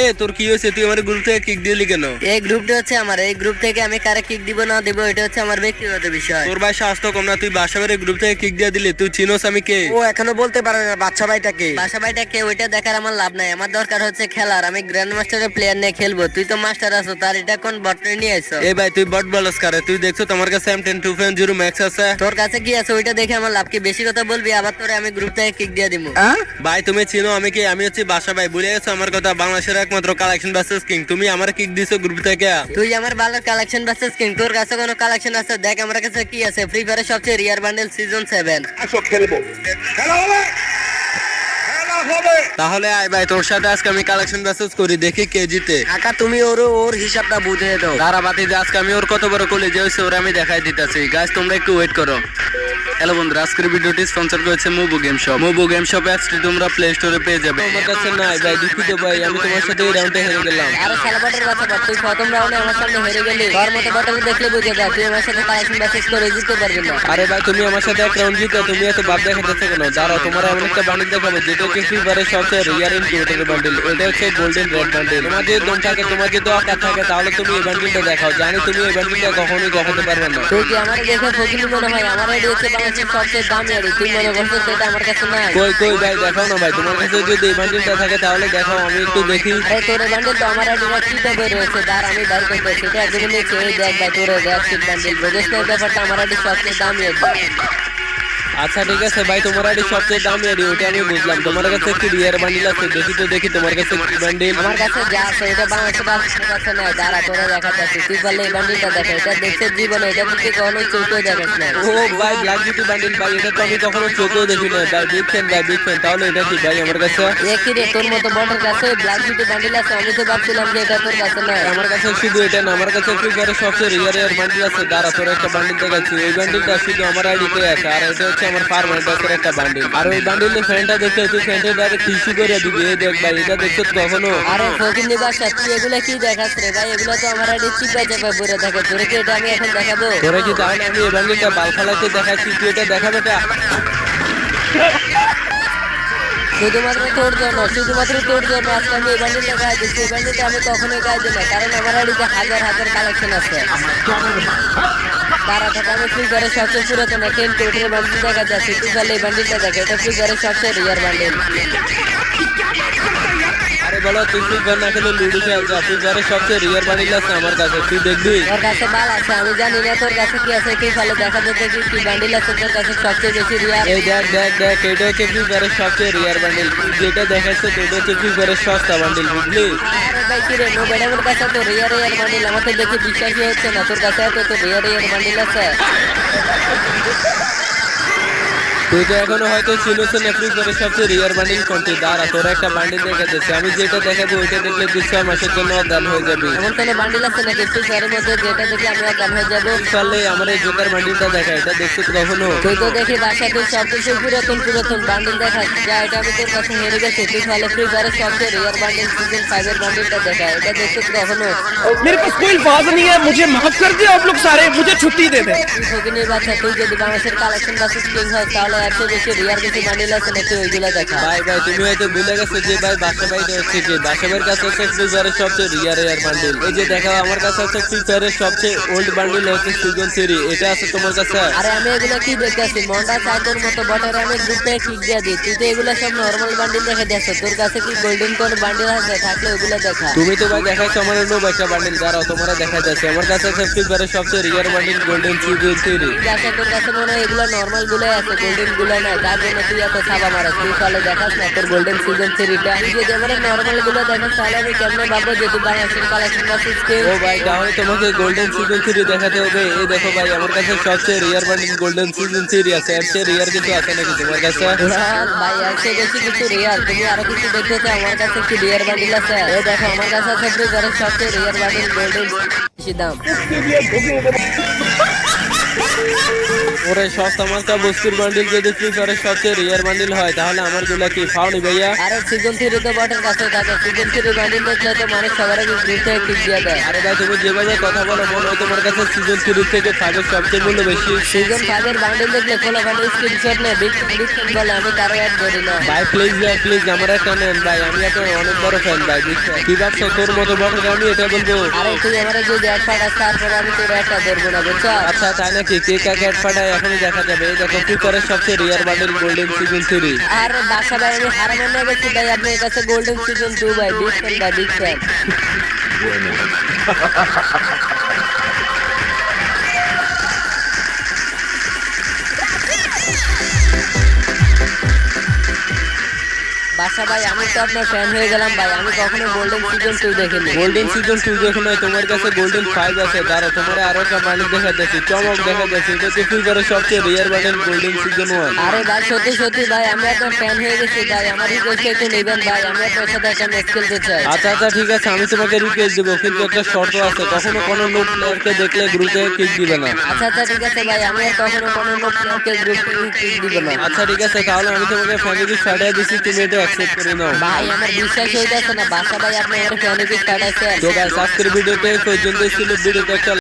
এ তোর কি হয়েছে, তুই আমার গ্রুপ থেকে কিক দিলি কেন? এই গ্রুপটা হচ্ছে আমার, এই গ্রুপ থেকে আমি কারে কিক দিব না দিব এটা হচ্ছে আমার ব্যক্তিগত বিষয়। তোর ভাই স্বাস্থ্য কম না, তুই বাসা বাড়ির গ্রুপ থেকে কিক দিয়ে দিলি? তুই চিনোস আমি কে? ও এখনো বলতে পারে না বাচ্চা ভাইটাকে। বাসা ভাইটা কে ওইটা দেখার আমার লাভ নাই, আমার দরকার হচ্ছে খেলার। আমি গ্র্যান্ড মাস্টারের প্লেয়ার নিয়ে খেলবো, তুই তো মাস্টার আছো, তার এটা কোন বটনে নিয়ে আইছো? এ ভাই তুই বট বলস কারে? তুই দেখছো তোমার কাছে M10 2.0 ম্যাক্স আছে? তোর কাছে কি আছে ওইটা দেখে আমার লাভ কি? বেশি কথা বলবি আবার তোরে আমি গ্রুপ থেকে কিক দিয়ে দিব। ভাই তুমি চিনো আমি কি? আমি হচ্ছে বাসা ভাই, ভুলে গেছো আমার কথা? বাংলাদেশের একমাত্র কালেকশন ভার্সেস কিং। তুমি আমার কিক দিছো গ্রুপ থেকে। তুই আমার বালের কালেকশন ভার্সেস কিং, তোর কাছে কোনো কালেকশন আছে? দেখ আমার কাছে কি আছে। ফ্রি ফায়ারের সবচেয়ে রিয়ার বান্ডেল সিজন 7। আসো খেলবো, খেলা হবে, খেলা হবে। তাহলে আয় ভাই, তোর সাথে আজকে আমি কালেকশন ভার্সেস করি, দেখি কে জিতে। কাকা তুমি ওর হিসাবটা বুঝে দাও। দাঁড়া বাতি যে আজকে আমি ওর কত বড় কলেজে হয়েছে ওরা আমি দেখাই দিতেছি। গাইস তোমরা একটু ওয়েট করো। হ্যালো বন্ধুরা, আজকের ভিডিওটি স্পন্সর করেছে মুভো গেম শপ। মুভো গেম শপ অ্যাপসটি তোমরা প্লে স্টোরে পেয়ে যাবে। আমার কাছে নাই ভাই, দুঃখিত ভাই, আমি তোমার সাথে এই রাউন্ডে হেরে গেলাম। আরে শালাবাটের বাচ্চা, তুই প্রথম রাউন্ডে আমার সামনে হেরে গেলি। তোর মতো বাটাকে দেখলে বুঝে যা তুই আমার সাথে কালেকশন ভার্সেস করে জিততে পারবি না। আরে ভাই তুমি আমার সাথে এক রাউন্ড জিতে তুমি এত ভাব দেখাতেছো কেন? দাঁড়াও তোমার এমন একটা বান্ডিল দেখাবো যেটা হচ্ছে ফ্রি ফায়ারের সবচেয়ে রিয়ার ইনকিউবেটর বান্ডিল। এটা হচ্ছে গোল্ডেন রেড বান্ডিল। তোমার যদি দম থাকে, তোমার যদি অকার থাকে, তাহলে তুমি এই বান্ডিলটা দেখাও। জানি তুমি এই বান্ডিলটা কখনোই দেখাতে পারবে না। তুই কি আমার দেখে ফকিনি মনে হয়? আমার আইডি হচ্ছে বাংলাদেশের সবচেয়ে দামি আইডি, তুই মনে করছিস সেটা আমার কাছে নাই? কই কই ভাই দেখাও না ভাই, তোমার কাছে যদি এই বান্ডিলটা থাকে তাহলে দেখাও, আমি একটু দেখি। আরে তোর বান্ডেল তো আমার আইডি না, কি তবে রয়েছে দাঁড় আমি বাইর করতে সেটা একদম নিচে। এই দেখ ভাই তোর রেড বান্ডেল বুঝিস না ব্যাপারটা? আমার আইডি সবচেয়ে দামি আইডি। আচ্ছা ঠিক আছে ভাই, তোমার আইডি সবচেয়ে দামি আইডি ওটা আমি বুঝলাম। তোমার কাছে কি রিয়ার বান্ডিল আছে? দেখি তো দেখি তোমার কাছে কি বান্ডিল। আমার কাছে যা আছে এটা বাংলাদেশের কাছে নাই। দাঁড়া তোরা দেখাচ্ছি, তুই বলে এই বান্ডিলটা দেখা। এটা দেখছে জীবনে, এটা তুই কখনোই চোখেও দেখাস না। ও ভাই ব্ল্যাক বিউটি বান্ডিল ভাই, এটা তো আমি কখনো চোখেও দেখি না ভাই। বিগ ফ্যান ভাই, বিগ ফ্যান। তাহলে এটা কি ভাই আমার কাছে? একই রে, তোর মতো বটের কাছে ব্ল্যাক বিউটি বান্ডিল আছে? আমি তো ভাবছিলাম যে এটা তোর কাছে নাই। আমার কাছে শুধু এটা না, আমার কাছে ফ্রি ফায়ারের সবচেয়ে রিয়ার বান্ডিল আছে। দাঁড়া তোর একটা বান্ডিল দেখাচ্ছি। এই বান্ডিলটা শুধু আমার আইডিতে আছে, আর এটা হচ্ছে আমার পার্মানেন্ট একটা বান্ডিল। আর ওই বান্ডিলের ফ্যানটা দেখতে তুই ফ্যানটা ডাইরেক্ট টিস্যু করে দিবি। এই দেখ ভাই, এটা দেখছো কখনো? আরে ফকিনি বাসা, তুই এগুলা কি দেখাস রে ভাই? এগুলা তো আমার আইডি চিপা চাপা পড়ে থাকে। তোরে কি এটা আমি এখন দেখাবো? তোরা কি তাহলে আমি এই বান্ডিলটা বাল ফালাতে দেখাচ্ছি, তুই এটা দেখা বেটা। শুধুমাত্র তোর জন্য, শুধুমাত্র তোর জন্য আজকে আমি এই বান্ডিলটা গায়ে দিচ্ছি। এই বান্ডিলটা আমি কখনোই গায়ে দিই না, কারণ আমার আইডিতে হাজার হাজার কালেকশন আছে। তারা থেকে আমি ফ্রি ফায়ারের সবচেয়ে পুরাতন 10 কোটির বান্ডিল দেখা যাচ্ছে। তুই তাহলে এই বান্ডিলটা দেখে, এটা ফ্রি ফায়ারের সবচেয়ে রিয়ার বান্ডিল। আরে বলো, তুই ফ্রি ফায়ার না খেলে লুডো খেলছ? ফ্রি ফায়ারের সবচেয়ে রিয়ার বান্ডিল আছে আমার কাছে, তুই দেখবি। তোর কাছে বাল আছে আমি জানি না, তোর কাছে কি আছে তুই তাহলে দেখা যাচ্ছে কি বান্ডিল আছে তোর কাছে সবচেয়ে বেশি রিয়ার। এই দেখ দেখ দেখ, এটা হচ্ছে ফ্রি ফায়ারের সবচেয়ে রিয়ার বান্ডিল। যেটা দেখাচ্ছে এটা হচ্ছে ফ্রি ফায়ারের সস্তা বান্ডিল, বুঝলি? আরে ভাই কি রে, নো ম্যাডামের কাছে তো রিয়ার বান্ডিল, আমাকে দেখে বিশ্বাসই হচ্ছে না তোর কাছে এত তো রিয়ার বান্ডিল আছে। তুই তো এখনো হয়তো চিনোস না ফ্রি ফায়ারের সবচেয়ে রিয়ার বান্ডিল কোনটি। দাঁড়া তোর একটা বান্ডিল দেখা যাচ্ছে, আমি যেটা দেখাবো ওইটা দেখলে 2-6 মাসের জন্য অজ্ঞান হয়ে যাবে। এমন কোনো বান্ডিল আছে নাকি ফ্রি ফায়ারের মধ্যে যেটা দেখে আমি অজ্ঞান হয়ে যাবো? চললে আমার এই জোকার বান্ডিলটা দেখা, এটা দেখছো তো কখনো? তুই তো দেখি বাসা তুই সবকিছু পুরাতন বান্ডিল দেখাস, যা এটা আমি তোর কাছে হেরে গেছি। তুই তাহলে ফ্রি ফায়ারের সবচেয়ে রিয়ার বান্ডিল সিজন 5 এর বান্ডিলটা দেখা, এটা দেখছো তো কখনো? मेरे पास कोई अल्फाज नहीं है, मुझे माफ कर दे आप लोग सारे, मुझे छुट्टी दे दे। তুই ফকিনির বাচ্চা, তুই যদি বাংলাদেশের কালেকশন ভার্সেস কিং হয় তাহলে এর চেয়ে বেশি রিয়ার কিছু বান্ডিল আছে নাকি ওইগুলা দেখা। ভাই ভাই তুমি হয়তো ভুলে গেছো যে ভাই বাসা ভাইটা হচ্ছে কি, বাসা ভাইয়ের কাছে হচ্ছে ফ্রি ফায়ারের সবচেয়ে রিয়ার বান্ডিল। এই যে দেখো আমার কাছে আছে ফ্রি ফায়ারের সবচেয়ে ওল্ড বান্ডিল হচ্ছে সিজন 3, এটা আছে তোমার কাছে। আরে আমি এগুলো কি দেখতেছি? মন্ডা চাইতোর মতো বটের আমি গ্রুপ থেকে কিক দিয়ে দিই, তুই তো এগুলো সব নর্মাল বান্ডিল দেখে দেখছো। তোর কাছে কি গোল্ডেন কোন বান্ডিল আছে? থাকলে ওগুলো দেখা। তুমি তো ভাই দেখাইছো আমার অন্য একটা বান্ডিল, দাঁড়াও তোমার দেখা যাচ্ছে। আমার কাছে আছে ফ্রি ফায়ারের সবচেয়ে রিয়ার বান্ডিল গোল্ডেন সিজন 3। আচ্ছা তোর কাছে মনে হয় এগুলো নর্মাল গুলোই আছে, গোল্ডেন গুলো নাই, যার জন্য তুই এত ছাপা মারাস। তুই তাহলে দেখাস না তোর গোল্ডেন সিজন 3টা? তুই যদি আমার নর্মাল গুলো দেখাস তাহলে আমি কেমনে ভাববো যে তুই বাংলাদেশের কালেকশন ভার্সেস কিং? ও ভাই তাহলে তোমাকে গোল্ডেন সিজন 3 দেখাতে হবে। এই দেখো ভাই আমার কাছে সবচেয়ে রিয়ার বান্ডিল গোল্ডেন সিজন 3 আছে। এর চেয়ে রিয়ার কিছু আছে নাকি তোমার কাছে? ভাই এসে বেশি কিছু রিয়ার, তুমি আরো কিছু দেখতে চাও? আমার কাছে কি রিয়ার বান্ডিল আছে? এই দেখো আমার কাছে আছে ফ্রি ফায়ারের সবচেয়ে রিয়ার বান্ডিল গোল্ডেন, বেশি দাম। ওরে সস্তা মাস্তা বস্তুর বান্ডিল যদি ফ্রি ফায়ারের সবচেয়ে রিয়ার বান্ডিল হয় তাহলে আমার গুলা কি ফাউনি ভাইয়া? আরে সিজন 3 তো বটের কাছে থাকে, সিজন 3 বান্ডিল দেখলে তো মানুষ সবার আগে গ্রুপ থেকে কিক দিয়ে দেয়। আরে ভাই তুমি যেভাবে কথা বলো মনে হয় তোমার কাছে সিজন 3 থেকে 5 এর সবচেয়ে মূল্য বেশি। সিজন 5 এর বান্ডিল দেখলে ফলো ফান্ড স্ক্রিনশট নে বিগ বলে আমি কারো অ্যাড করি না। ভাই প্লিজ ভাই প্লিজ আমার একটা নেন ভাই, আমি একটা অনেক বড় ফ্যান ভাই, বুঝছো? কি ভাবছো তোর মতো বটে আমি এটা বলবো? আরে তুই আমারে যদি অ্যাড পাঠাস তারপরে আমি তোর একটা ধরবো না, বুঝছো? আচ্ছা তাই নাকি? কে কাকে অ্যাড পাঠায় এখনই দেখা যাবে। এই দেখো ফ্রি ফায়ারের সবচেয়ে রিয়ার বান্ডিল গোল্ডেন সিজন 3। আর বাসা ভাই আমি হারানোর না গেছি ভাই, আপনার কাছে গোল্ডেন সিজন 2 ভাই, বিগ ফ্যান ভাই, বিগ ফ্যান। বাসা ভাই আমি তো আপনার ফ্যান হয়ে গেলাম ভাই, আমি কখনো গোল্ডেন সিজন 2 দেখিনি। গোল্ডেন সিজন 2 দেখো না, তোমার কাছে গোল্ডেন 5 আছে। দাঁড়াও তোমার আরো একটা বান্ডিল দেখাতেছি, চমক দেখাতেছি। এটা তো ফ্রি ফায়ারের সবচেয়ে রিয়ার বান্ডিল গোল্ডেন সিজন 1। আরে ভাই সত্যি সত্যি ভাই আমি আপনার ফ্যান হয়ে গেছি ভাই, আমার রিকোয়েস্ট একটু নেবেন ভাই, আমি আপনার সাথে একটা ম্যাচ খেলতে চাই। আচ্ছা আচ্ছা ঠিক আছে, আমি তোমাকে রিকোয়েস্ট দেবো, কিন্তু একটা শর্ত আছে, কখনো কোনো নো প্লেয়ারকে দেখলে গ্রুপে কিক দিবে না। আচ্ছা আচ্ছা ঠিক আছে ভাই, আমি আর কখনো কোনো প্লেয়ারকে গ্রুপ থেকে দিব না। আচ্ছা ঠিক আছে, তাহলে আমি তোমাকে ফ্যামিলি পাঠিয়ে দিচ্ছি, তুমি এটা অ্যাকসেপ্ট করে নাও। ভাই আমার বিশ্বাস হইতেছে না বাসা ভাই আপনি আমার ফ্যান রিকোয়েস্ট পাঠাইছেন। তো গাইস আজকের ভিডিওতে এই পর্যন্তই ছিল। ভিডিওতে একটা